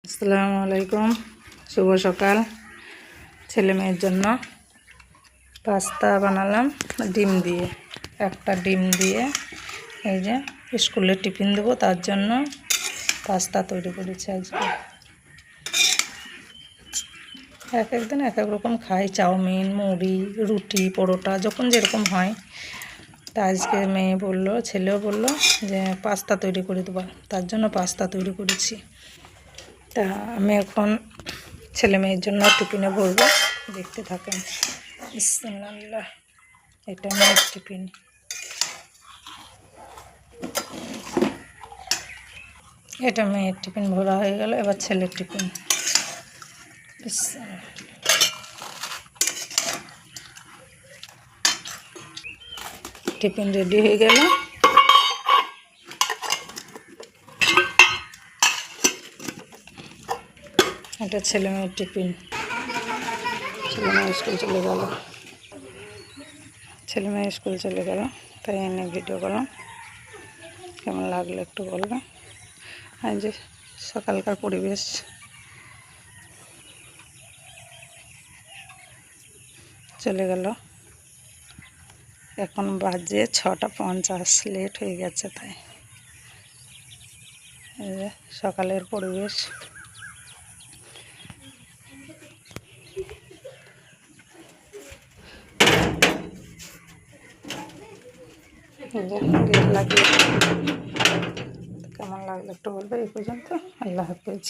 আসসালামু আলাইকুম, শুভ সকাল। ছেলে মেয়ের জন্য পাস্তা বানালাম ডিম দিয়ে। একটা ডিম দিয়ে এই যে স্কুলে টিফিন দেবো, তার জন্য পাস্তা তৈরি করেছি আজকে। এক একদিন এক এক রকম খাই, চাউমিন, মুড়ি, রুটি, পরোটা, যখন যেরকম হয়। তা আজকে মেয়ে বললো, ছেলেও বললো যে পাস্তা তৈরি করে দেবো, তার জন্য পাস্তা তৈরি করেছি। তা আমি এখন ছেলে মেয়ের জন্য টিফিনে ভরবো, দেখতে থাকেন। বিসমিল্লাহ, এটা মেয়ের টিফিন। এটা মেয়ের টিফিন ভরা হয়ে গেল, এবার ছেলের টিফিন। টিফিন রেডি হয়ে গেল। এটা ছেলে মেয়ের টিফিন। ছেলে মেয়ে স্কুল চলে গেল, ছেলে মেয়ে স্কুল চলে গেল, তাই এনে ভিডিও করলাম। কেমন লাগলো একটু বলবে। আর যে সকালকার পরিবেশ, চলে গেল। এখন বাজে 6:50, লেট হয়ে গেছে। তাই এই যে সকালের পরিবেশ। গেট লাগিয়ে কেমন লাগলো একটু বলবে। এই পর্যন্ত, আল্লাহ হাফেজ।